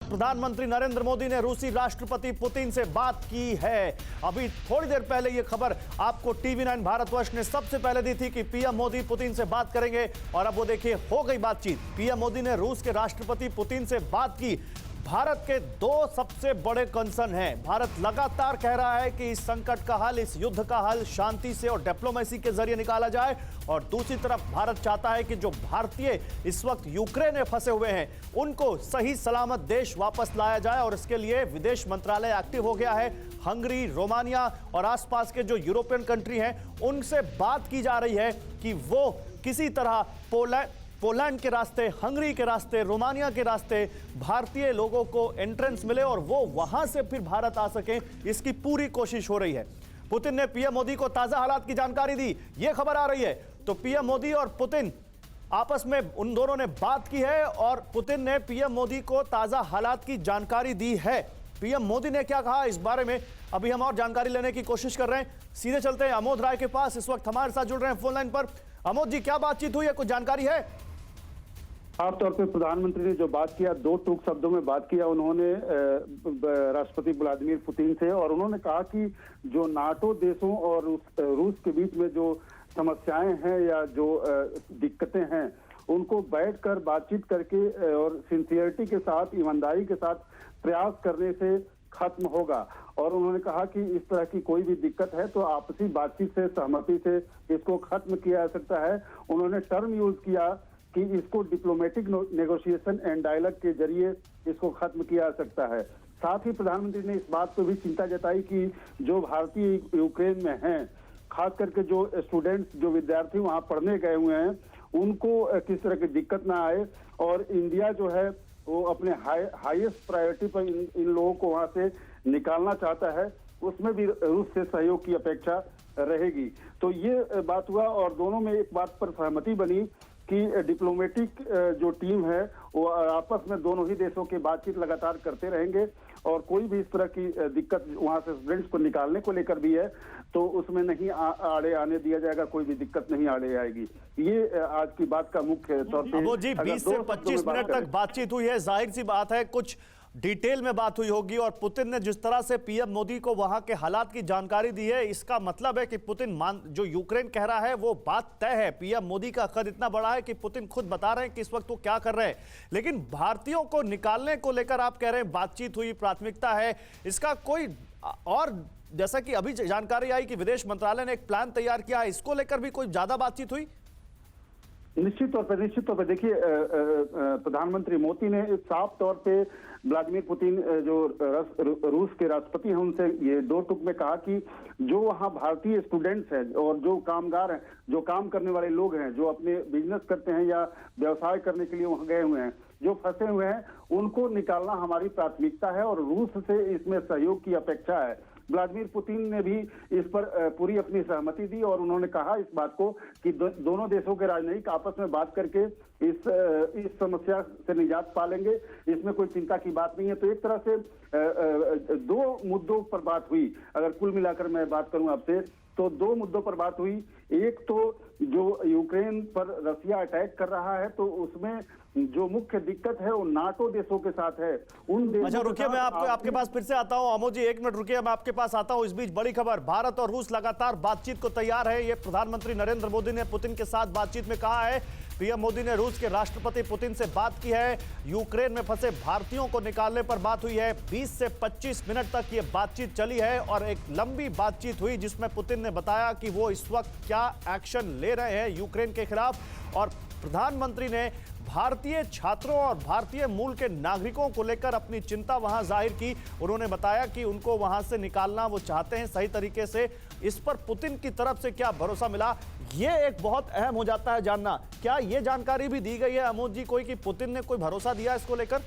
प्रधानमंत्री नरेंद्र मोदी ने रूसी राष्ट्रपति पुतिन से बात की है। अभी थोड़ी देर पहले यह खबर आपको TV9 भारतवर्ष ने सबसे पहले दी थी कि पीएम मोदी पुतिन से बात करेंगे, और अब वो देखिए हो गई बातचीत। पीएम मोदी ने रूस के राष्ट्रपति पुतिन से बात की। भारत के दो सबसे बड़े कंसर्न हैं। भारत लगातार कह रहा है कि इस संकट का हल, इस युद्ध का हल शांति से और डिप्लोमेसी के जरिए निकाला जाए, और दूसरी तरफ भारत चाहता है कि जो भारतीय इस वक्त यूक्रेन में फंसे हुए हैं उनको सही सलामत देश वापस लाया जाए, और इसके लिए विदेश मंत्रालय एक्टिव हो गया है। हंगरी, रोमानिया और आसपास के जो यूरोपियन कंट्री हैं उनसे बात की जा रही है कि वो किसी तरह पोलैंड के रास्ते, हंगरी के रास्ते, रोमानिया के रास्ते भारतीय लोगों को एंट्रेंस मिले और वो वहां से फिर भारत आ सके, इसकी पूरी कोशिश हो रही है। पुतिन ने पीएम मोदी को ताजा हालात की जानकारी दी, ये खबर आ रही है। तो पीएम मोदी और पुतिन आपस में उन दोनों ने बात की है, और पुतिन ने पीएम मोदी को ताजा हालात की जानकारी दी है। पीएम मोदी ने क्या कहा इस बारे में अभी हम और जानकारी लेने की कोशिश कर रहे हैं। सीधे चलते हैं अमोद राय के पास, इस वक्त हमारे साथ जुड़ रहे हैं फोन लाइन पर। अमोद जी, क्या बातचीत हुई है, कुछ जानकारी है? साफ तौर पे प्रधानमंत्री ने जो बात किया, दो टूक शब्दों में बात किया उन्होंने राष्ट्रपति व्लादिमीर पुतिन से, और उन्होंने कहा कि जो नाटो देशों और रूस के बीच में जो समस्याएं हैं या जो दिक्कतें हैं उनको बैठकर बातचीत करके और सिंसियरिटी के साथ, ईमानदारी के साथ प्रयास करने से खत्म होगा। और उन्होंने कहा कि इस तरह की कोई भी दिक्कत है तो आपसी बातचीत से, सहमति से इसको खत्म किया जा सकता है। उन्होंने टर्म यूज किया कि इसको डिप्लोमेटिक नेगोशिएशन एंड डायलॉग के जरिए इसको खत्म किया जा सकता है। साथ ही प्रधानमंत्री ने इस बात पर भी चिंता जताई कि जो भारतीय यूक्रेन में हैं, खास करके जो स्टूडेंट्स, जो विद्यार्थी वहां पढ़ने गए हुए हैं, उनको किस तरह की दिक्कत ना आए, और इंडिया जो है वो अपने हाईएस्ट प्रायोरिटी पर इन लोगों को वहां से निकालना चाहता है। उसमें भी रूस से सहयोग की अपेक्षा रहेगी। तो ये बात हुआ, और दोनों में एक बात पर सहमति बनी कि डिप्लोमेटिक जो टीम है वो आपस में दोनों ही देशों की बातचीत लगातार करते रहेंगे, और कोई भी इस तरह की दिक्कत वहां से स्टूडेंट्स को निकालने को लेकर भी है तो उसमें नहीं आड़े आने दिया जाएगा, कोई भी दिक्कत नहीं आड़े आएगी। ये आज की बात का मुख्य तौर पे। वो जी 20 से 25 मिनट तक बातचीत हुई है, जाहिर सी बात है कुछ डिटेल में बात हुई होगी, और पुतिन ने जिस तरह से पीएम मोदी को वहां के हालात की जानकारी दी है, इसका मतलब है कि पुतिन जो यूक्रेन कह रहा है वो बात तय है। पीएम मोदी का कद इतना बड़ा है कि पुतिन खुद बता रहे हैं कि इस वक्त वो क्या कर रहे हैं। लेकिन भारतीयों को निकालने को लेकर आप कह रहे हैं बातचीत हुई, प्राथमिकता है, इसका कोई और, जैसा कि अभी जानकारी आई कि विदेश मंत्रालय ने एक प्लान तैयार किया है, इसको लेकर भी कोई ज्यादा बातचीत हुई? निश्चित तौर पे देखिए, प्रधानमंत्री मोदी ने साफ तौर पे व्लादिमीर पुतिन जो रूस के राष्ट्रपति हैं उनसे ये दो टूक में कहा कि जो वहाँ भारतीय स्टूडेंट्स हैं और जो कामगार हैं, जो काम करने वाले लोग हैं, जो अपने बिजनेस करते हैं या व्यवसाय करने के लिए वहाँ गए हुए हैं, जो फंसे हुए हैं, उनको निकालना हमारी प्राथमिकता है, और रूस से इसमें सहयोग की अपेक्षा है। व्लादिमीर पुतिन ने भी इस पर पूरी अपनी सहमति दी, और उन्होंने कहा इस बात को कि दोनों देशों के राजनयिक आपस में बात करके इस समस्या से निजात पा लेंगे, इसमें कोई चिंता की बात नहीं है। तो एक तरह से दो मुद्दों पर बात हुई। अगर कुल मिलाकर मैं बात करूं आपसे तो दो मुद्दों पर बात हुई। एक तो जो यूक्रेन पर रसिया अटैक कर रहा है तो उसमें जो मुख्य दिक्कत है वो नाटो देशों के साथ है। उन देशों अच्छा रुकिए, मैं आपके पास फिर से आता हूं। अमोद जी एक मिनट रुकिए, मैं आपके पास आता हूं। इस बीच बड़ी खबर, भारत और रूस लगातार बातचीत को तैयार है। ये प्रधानमंत्री नरेंद्र मोदी ने पुतिन के साथ बातचीत में कहा है। पीएम मोदी ने रूस के राष्ट्रपति पुतिन से बात की है। यूक्रेन में फंसे भारतीयों को निकालने पर बात हुई है। 20 से 25 मिनट तक ये बातचीत चली है, और एक लंबी बातचीत हुई जिसमें पुतिन ने बताया कि वो इस वक्त क्या एक्शन ले रहे हैं यूक्रेन के खिलाफ। और प्रधानमंत्री ने भारतीय छात्रों और भारतीय मूल के नागरिकों को लेकर अपनी चिंता वहां जाहिर की। उन्होंने बताया कि उनको वहां से निकालना वो चाहते हैं सही तरीके से। इस पर पुतिन की तरफ से क्या भरोसा मिला, ये एक बहुत अहम हो जाता है जानना। क्या ये जानकारी भी दी गई है अमोद जी कोई, कि पुतिन ने कोई भरोसा दिया इसको लेकर?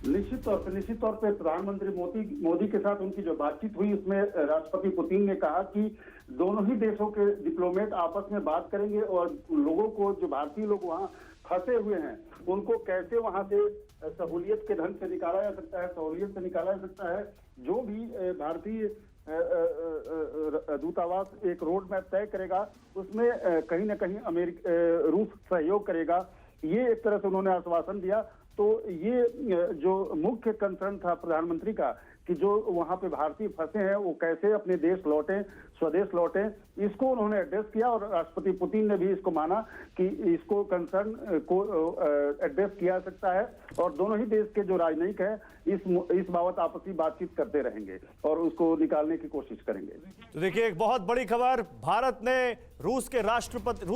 निश्चित तौर पे प्रधानमंत्री मोदी के साथ उनकी जो बातचीत हुई उसमें राष्ट्रपति पुतिन ने कहा कि दोनों ही देशों के डिप्लोमेट आपस में बात करेंगे, और लोगों को, जो भारतीय लोग वहां फंसे हुए हैं, उनको कैसे वहां से सहूलियत के ढंग से निकाला जा सकता है, सहूलियत से निकाला जा सकता है। जो भी भारतीय दूतावास एक रोड मैप तय करेगा उसमें कहीं ना कहीं रूस सहयोग करेगा। ये एक तरह से उन्होंने आश्वासन दिया। तो ये जो मुख्य कंसर्न था प्रधानमंत्री का कि जो वहां पे भारतीय फंसे हैं वो कैसे अपने देश लौटें, स्वदेश लौटें, इसको उन्होंने एड्रेस किया और राष्ट्रपति पुतिन ने भी इसको माना कि इसको कंसर्न को एड्रेस किया जा सकता है और दोनों ही देश के जो राजनयिक हैं इस बाबत आपसी बातचीत करते रहेंगे और उसको निकालने की कोशिश करेंगे। तो देखिए, एक बहुत बड़ी खबर, भारत ने रूस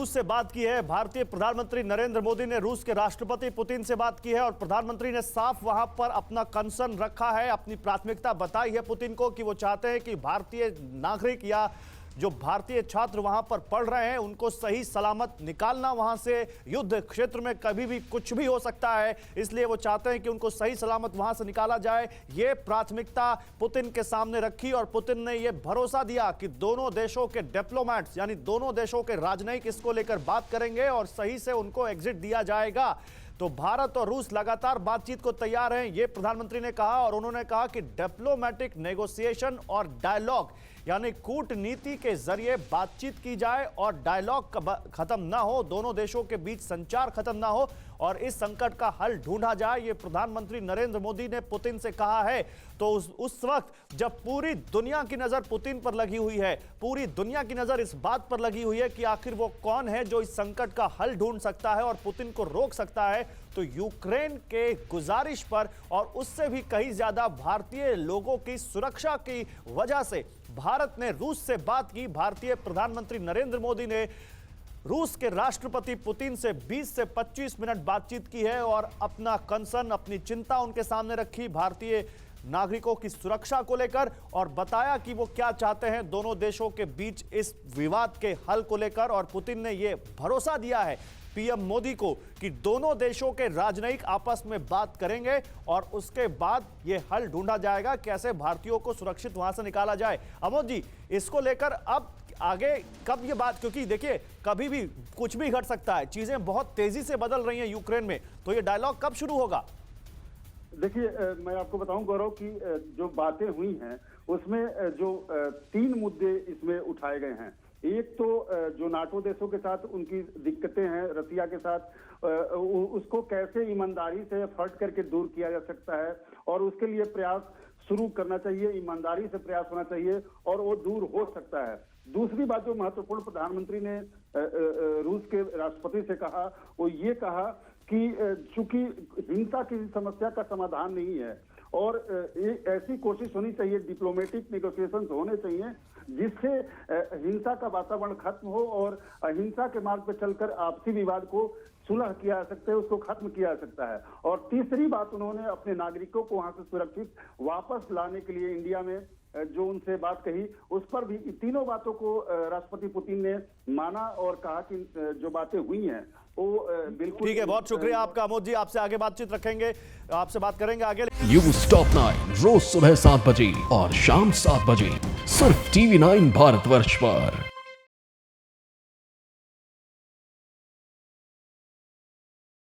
से बात की है। भारतीय प्रधानमंत्री नरेंद्र मोदी ने रूस के राष्ट्रपति पुतिन से बात की है और प्रधानमंत्री ने साफ वहां पर अपना कंसर्न रखा है, अपनी प्राथमिकता बताई है पुतिन को कि वो चाहते हैं कि भारतीय नागरिक या जो भारतीय छात्र वहां पर पढ़ रहे हैं उनको सही सलामत निकालना वहां से। युद्ध क्षेत्र में कभी भी कुछ भी हो सकता है, इसलिए वो चाहते हैं कि उनको सही सलामत वहां से निकाला जाए। ये प्राथमिकता पुतिन के सामने रखी और पुतिन ने ये भरोसा दिया कि दोनों देशों के डिप्लोमेट्स यानी दोनों देशों के राजनयिक इसको लेकर बात करेंगे और सही से उनको एग्जिट दिया जाएगा। तो भारत और रूस लगातार बातचीत को तैयार हैं, ये प्रधानमंत्री ने कहा और उन्होंने कहा कि डिप्लोमेटिक नेगोशिएशन और डायलॉग यानी कूटनीति के जरिए बातचीत की जाए और डायलॉग खत्म ना हो, दोनों देशों के बीच संचार खत्म ना हो और इस संकट का हल ढूंढा जाए। ये प्रधानमंत्री नरेंद्र मोदी ने पुतिन से कहा है। तो उस वक्त जब पूरी दुनिया की नजर पुतिन पर लगी हुई है, पूरी दुनिया की नजर इस बात पर लगी हुई है कि आखिर वो कौन है जो इस संकट का हल ढूंढ सकता है और पुतिन को रोक सकता है, तो यूक्रेन के गुजारिश पर और उससे भी कहीं ज्यादा भारतीय लोगों की सुरक्षा की वजह से भारत ने रूस से बात की। भारतीय प्रधानमंत्री नरेंद्र मोदी ने रूस के राष्ट्रपति पुतिन से 20 से 25 मिनट बातचीत की है और अपना कंसर्न, अपनी चिंता उनके सामने रखी भारतीय नागरिकों की सुरक्षा को लेकर और बताया कि वो क्या चाहते हैं दोनों देशों के बीच इस विवाद के हल को लेकर। और पुतिन ने ये भरोसा दिया है पीएम मोदी को कि दोनों देशों के राजनयिक आपस में बात करेंगे और उसके बाद ये हल ढूंढा जाएगा कैसे भारतीयों को सुरक्षित वहां से निकाला जाए। अमोद जी, इसको लेकर अब आगे कब ये बात, क्योंकि देखिए कभी भी कुछ भी घट सकता है, चीजें बहुत तेजी से बदल रही हैं यूक्रेन में, तो ये डायलॉग कब शुरू होगा? देखिए, मैं आपको बताऊं गौरव की जो बातें हुई हैं उसमें जो 3 मुद्दे इसमें उठाए गए हैं। एक तो जो नाटो देशों के साथ उनकी दिक्कतें हैं, रसिया के साथ, उसको कैसे ईमानदारी से फट करके दूर किया जा सकता है और उसके लिए प्रयास शुरू करना चाहिए, ईमानदारी से प्रयास होना चाहिए और वो दूर हो सकता है। दूसरी बात जो महत्वपूर्ण प्रधानमंत्री ने रूस के राष्ट्रपति से कहा, वो ये कहा कि चूंकि हिंसा की समस्या का समाधान नहीं है और ऐसी कोशिश होनी चाहिए, डिप्लोमेटिक नेगोशिएशंस होने चाहिए जिससे हिंसा का वातावरण खत्म हो और अहिंसा के मार्ग पर चलकर आपसी विवाद को सुलह किया जा सकता है, उसको खत्म किया जा सकता है। और तीसरी बात, उन्होंने अपने नागरिकों को वहां से सुरक्षित वापस लाने के लिए इंडिया में जो उनसे बात कही, उस पर भी तीनों बातों को राष्ट्रपति पुतिन ने माना और कहा कि जो बातें हुई हैं वो बिल्कुल ठीक है। बहुत शुक्रिया आपका अमोद जी, आपसे आगे बातचीत रखेंगे, आपसे बात करेंगे आगे। न्यूज़ टॉप 9 रोज सुबह 7 बजे और शाम 7 बजे सिर्फ TV9 भारतवर्ष पर।